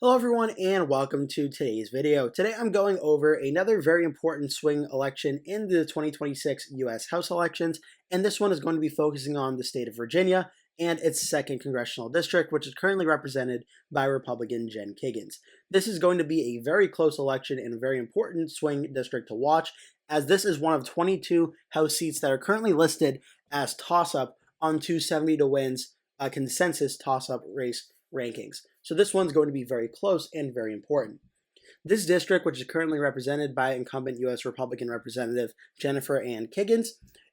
Hello everyone and welcome to today's video. Today I'm going over another very important swing election in the 2026 US House elections, and this one is going to be focusing on the state of Virginia and its 2nd congressional district, which is currently represented by Republican Jen Kiggans. This is going to be a very close election and a very important swing district to watch, as this is one of 22 House seats that are currently listed as toss-up on 270 to win's consensus toss-up race rankings. So this one's going to be very close and very important. This district, which is currently represented by incumbent U.S. Republican Representative Jennifer Ann Kiggans,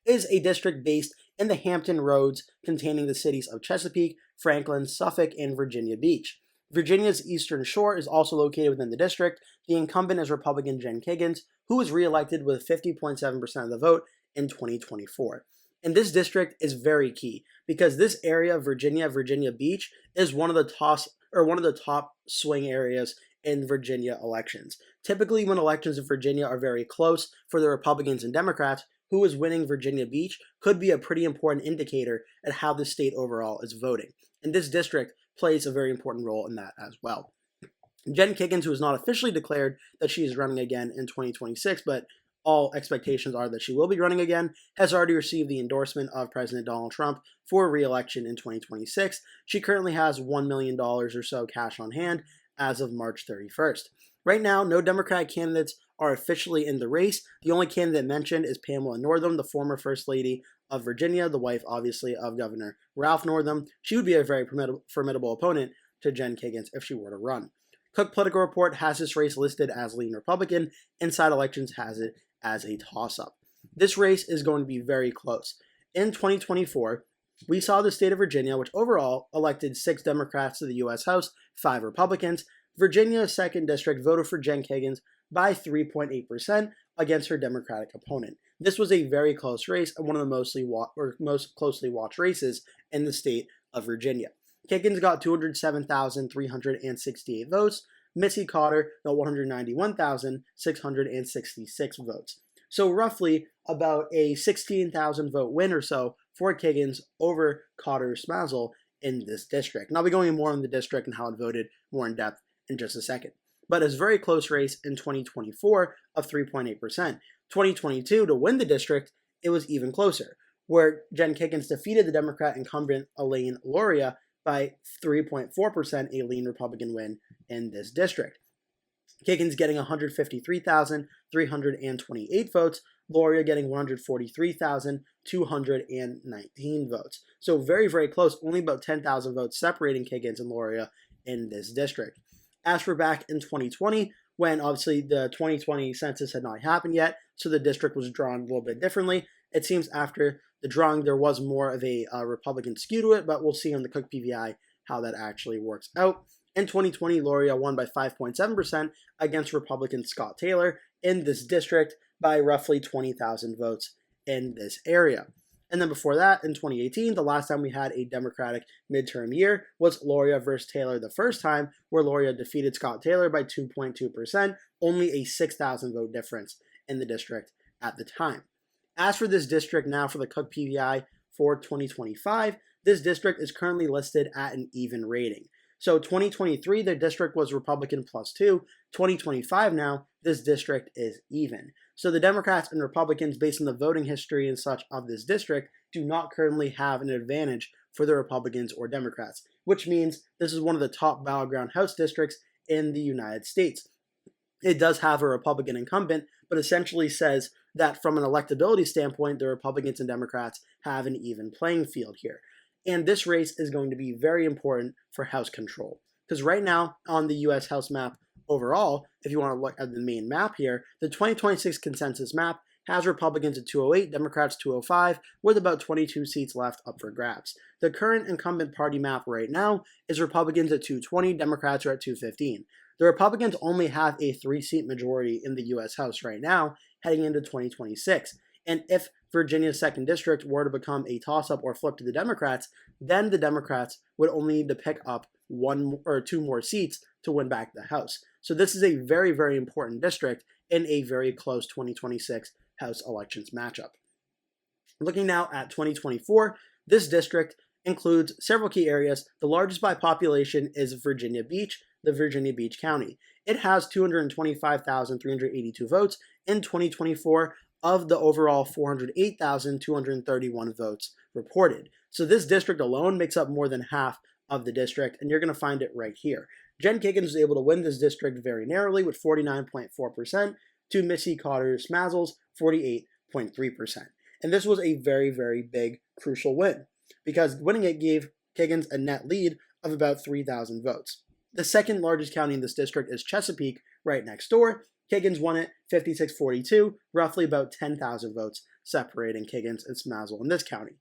is a district based in the Hampton Roads containing the cities of Chesapeake, Franklin, Suffolk, and Virginia Beach. Virginia's Eastern Shore is also located within the district. The incumbent is Republican Jen Kiggans, who was reelected with 50.7% of the vote in 2024. And this district is very key because this area of Virginia Beach, is one of the top swing areas in Virginia elections. Typically, when elections in Virginia are very close for the Republicans and Democrats, who is winning Virginia Beach could be a pretty important indicator at how the state overall is voting. And this district plays a very important role in that as well. Jen Kiggans, who has not officially declared that she is running again in 2026, but all expectations are that she will be running again, has already received the endorsement of President Donald Trump for re-election in 2026. She currently has $1 million or so cash on hand as of March 31st. Right now, no Democratic candidates are officially in the race. The only candidate mentioned is Pamela Northam, the former First Lady of Virginia, the wife, obviously, of Governor Ralph Northam. She would be a very formidable opponent to Jen Kiggans if she were to run. Cook Political Report has this race listed as lean Republican. Inside Elections has it as a toss-up. This race is going to be very close. In 2024, we saw the state of Virginia, which overall elected 6 Democrats to the U.S. House, 5 Republicans. Virginia's 2nd district voted for Jen Kiggans by 3.8% against her Democratic opponent. This was a very close race and one of the most closely watched races in the state of Virginia. Kiggans got 207,368 votes. Missy Cotter got 191,666 votes. So roughly about a 16,000 vote win or so for Kiggans over Cotter Smazel in this district. And I'll be going more on the district and how it voted more in depth in just a second. But it's a very close race in 2024 of 3.8%. 2022, to win the district, it was even closer, where Jen Kiggans defeated the Democrat incumbent Elaine Luria by 3.4%, a lean Republican win in this district. Kiggans getting 153,328 votes, Luria getting 143,219 votes. So very, very close, only about 10,000 votes separating Kiggans and Luria in this district. As for back in 2020, when obviously the 2020 census had not happened yet, so the district was drawn a little bit differently. It seems after the drawing there was more of a Republican skew to it, but we'll see on the Cook PVI how that actually works out. In 2020, Luria won by 5.7% against Republican Scott Taylor in this district by roughly 20,000 votes in this area. And then before that, in 2018, the last time we had a Democratic midterm year was Luria versus Taylor the first time, where Luria defeated Scott Taylor by 2.2%, only a 6,000 vote difference in the district at the time. As for this district now for the Cook PVI for 2025, this district is currently listed at an even rating. So 2023, the district was Republican +2. 2025 now, this district is even. So the Democrats and Republicans, based on the voting history and such of this district, do not currently have an advantage for the Republicans or Democrats, which means this is one of the top battleground House districts in the United States. It does have a Republican incumbent, but essentially says that from an electability standpoint, the Republicans and Democrats have an even playing field here. And this race is going to be very important for House control. Because right now, on the U.S. House map overall, if you want to look at the main map here, the 2026 consensus map has Republicans at 208, Democrats 205, with about 22 seats left up for grabs. The current incumbent party map right now is Republicans at 220, Democrats are at 215. The Republicans only have a 3-seat majority in the U.S. House right now, heading into 2026. And if Virginia's 2nd district were to become a toss-up or flip to the Democrats, then the Democrats would only need to pick up 1 or 2 more seats to win back the House. So this is a very, very important district in a very close 2026 House elections matchup. Looking now at 2024, this district includes several key areas. The largest by population is Virginia Beach. the Virginia Beach County. It has 225,382 votes in 2024 of the overall 408,231 votes reported. So this district alone makes up more than half of the district, and you're going to find it right here. Jen Kiggans was able to win this district very narrowly with 49.4% to Missy Cotter Smazzle's 48.3%. And this was a very, very big, crucial win because winning it gave Kiggans a net lead of about 3,000 votes. The second largest county in this district is Chesapeake, right next door. Kiggans won it 56-42, roughly about 10,000 votes separating Kiggans and Smazzle in this county.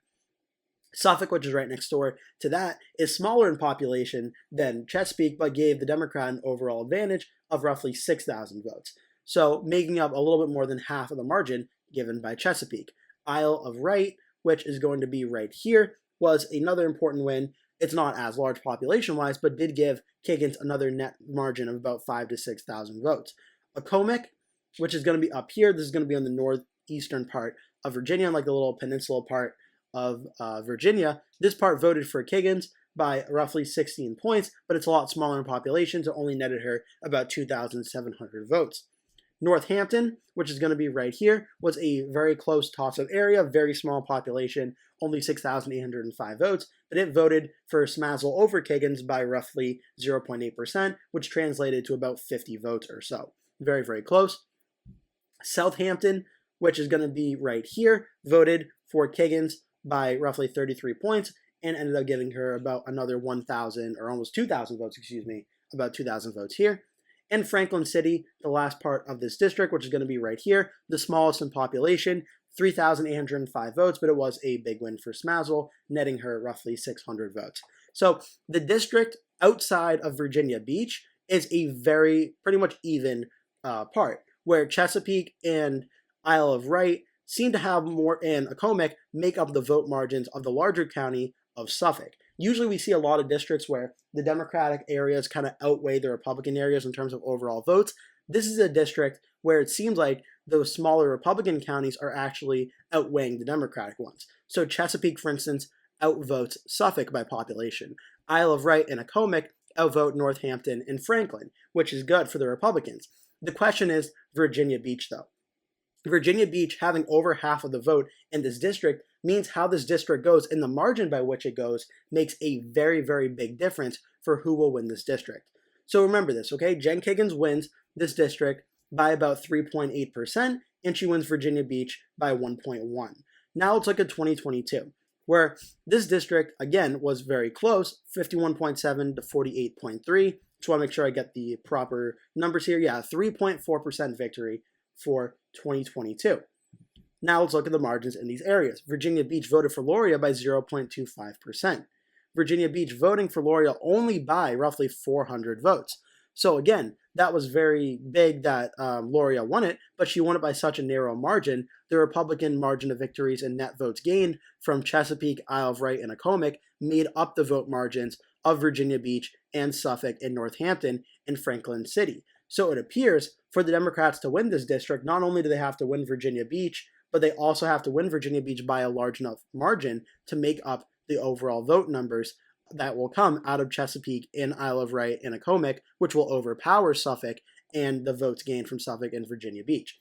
Suffolk, which is right next door to that, is smaller in population than Chesapeake, but gave the Democrat an overall advantage of roughly 6,000 votes. So making up a little bit more than half of the margin given by Chesapeake. Isle of Wight, which is going to be right here, was another important win. It's not as large population-wise, but did give Kiggans another net margin of about 5,000 to 6,000 votes. Accomack, which is going to be up here, this is going to be on the northeastern part of Virginia, like the little peninsula part of Virginia. This part voted for Kiggans by roughly 16 points, but it's a lot smaller in population, so it only netted her about 2,700 votes. Northampton, which is going to be right here, was a very close toss-up area, very small population, only 6,805 votes, but it voted for Smazzle over Kiggans by roughly 0.8%, which translated to about 50 votes or so. Very, very close. Southampton, which is going to be right here, voted for Kiggans by roughly 33 points and ended up giving her about another 1,000 or almost 2,000 votes, about 2,000 votes here. And Franklin City, the last part of this district, which is going to be right here, the smallest in population, 3,805 votes, but it was a big win for Smazzle, netting her roughly 600 votes. So the district outside of Virginia Beach is a very pretty much even part, where Chesapeake and Isle of Wight seem to have more, and Accomack make up the vote margins of the larger county of Suffolk. Usually we see a lot of districts where the Democratic areas kind of outweigh the Republican areas in terms of overall votes. This is a district where it seems like those smaller Republican counties are actually outweighing the Democratic ones. So Chesapeake, for instance, outvotes Suffolk by population. Isle of Wight and Accomack outvote Northampton and Franklin, which is good for the Republicans. The question is Virginia Beach, though. Virginia Beach having over half of the vote in this district means how this district goes and the margin by which it goes makes a very, very big difference for who will win this district. So remember this, okay? Jen Kiggans wins this district by about 3.8%, and she wins Virginia Beach by 1.1. Now let's look at 2022, where this district, again, was very close, 51.7 to 48.3. Just want to make sure I get the proper numbers here. Yeah, 3.4% victory for 2022. Now let's look at the margins in these areas. Virginia Beach voted for Loria by 0.25%. Virginia Beach voting for Loria only by roughly 400 votes. So again, that was very big that Loria won it, but she won it by such a narrow margin. The Republican margin of victories and net votes gained from Chesapeake, Isle of Wight, and Accomack made up the vote margins of Virginia Beach and Suffolk and Northampton and Franklin City. So it appears for the Democrats to win this district, not only do they have to win Virginia Beach, but they also have to win Virginia Beach by a large enough margin to make up the overall vote numbers that will come out of Chesapeake and Isle of Wight and Accomack, which will overpower Suffolk and the votes gained from Suffolk and Virginia Beach.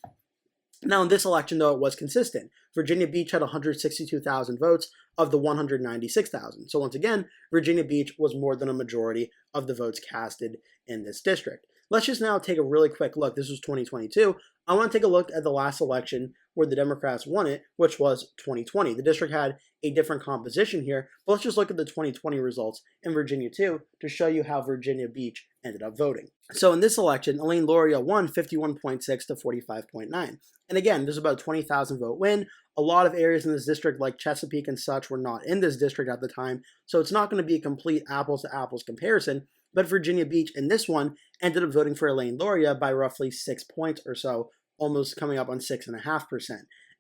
Now, in this election, though, it was consistent. Virginia Beach had 162,000 votes of the 196,000. So once again, Virginia Beach was more than a majority of the votes casted in this district. Let's just now take a really quick look. This was 2022. I want to take a look at the last election where the Democrats won it, which was 2020. The district had a different composition here, but let's just look at the 2020 results in Virginia too to show you how Virginia Beach ended up voting. So in this election, Elaine Loria won 51.6 to 45.9. And again, there's about a 20,000 vote win. A lot of areas in this district like Chesapeake and such were not in this district at the time, so it's not going to be a complete apples to apples comparison. But Virginia Beach in this one ended up voting for Elaine Loria by roughly 6 points or so, almost coming up on 6.5%.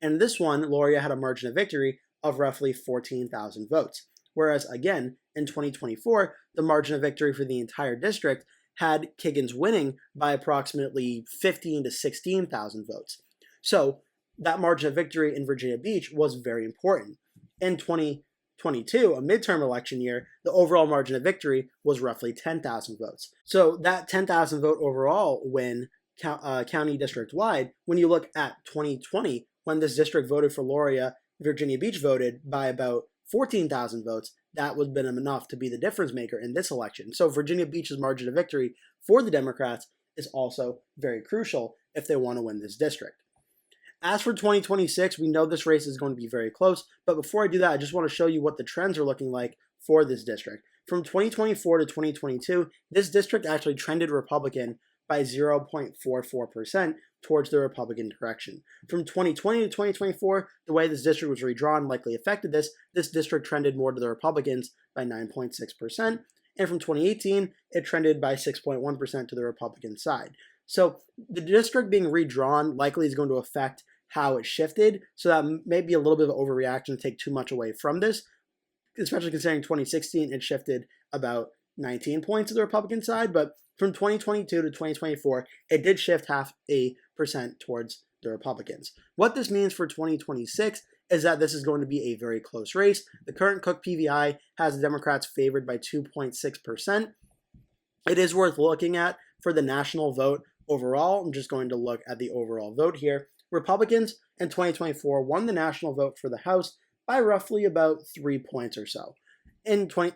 And in this one, Loria had a margin of victory of roughly 14,000 votes. Whereas again, in 2024, the margin of victory for the entire district had Kiggans winning by approximately 15 to 16,000 votes. So that margin of victory in Virginia Beach was very important. In 2020, 2022, a midterm election year, the overall margin of victory was roughly 10,000 votes. So that 10,000 vote overall win county district wide, when you look at 2020, when this district voted for Loria, Virginia Beach voted by about 14,000 votes, that would have been enough to be the difference maker in this election. So Virginia Beach's margin of victory for the Democrats is also very crucial if they want to win this district. As for 2026, we know this race is going to be very close, but before I do that, I just want to show you what the trends are looking like for this district. From 2024 to 2022, this district actually trended Republican by 0.44% towards the Republican direction. From 2020 to 2024, the way this district was redrawn likely affected this. This district trended more to the Republicans by 9.6%, and from 2018, it trended by 6.1% to the Republican side. So the district being redrawn likely is going to affect how it shifted, so that may be a little bit of an overreaction to take too much away from this, especially considering 2016 it shifted about 19 points to the Republican side, but from 2022 to 2024, it did shift 0.5% towards the Republicans. What this means for 2026 is that this is going to be a very close race. The current Cook PVI has the Democrats favored by 2.6%. It is worth looking at for the national vote overall. I'm just going to look at the overall vote here. Republicans in 2024 won the national vote for the House by roughly about 3 points or so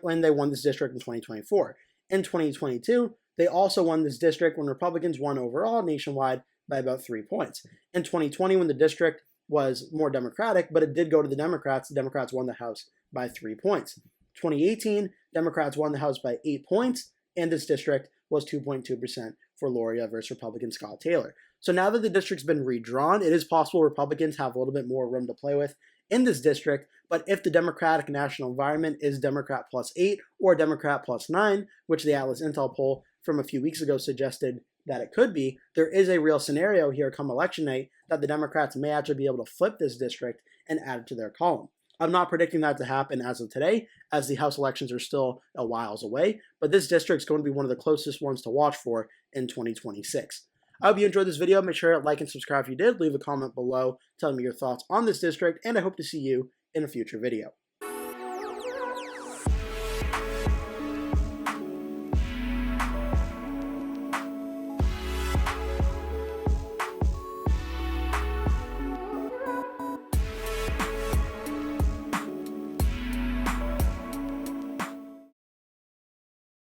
when they won this district in 2024. In 2022, they also won this district when Republicans won overall nationwide by about 3 points. In 2020, when the district was more Democratic, but it did go to the Democrats won the House by 3 points. 2018, Democrats won the House by 8 points, and this district was 2.2% for Loria versus Republican Scott Taylor. So now that the district's been redrawn, it is possible Republicans have a little bit more room to play with in this district, but if the Democratic national environment is Democrat plus 8 or Democrat plus 9, which the Atlas Intel poll from a few weeks ago suggested that it could be, there is a real scenario here come election night that the Democrats may actually be able to flip this district and add it to their column. I'm not predicting that to happen as of today, as the House elections are still a whiles away, but this district is going to be one of the closest ones to watch for in 2026. I hope you enjoyed this video. Make sure to like and subscribe if you did. Leave a comment below telling me your thoughts on this district, and I hope to see you in a future video.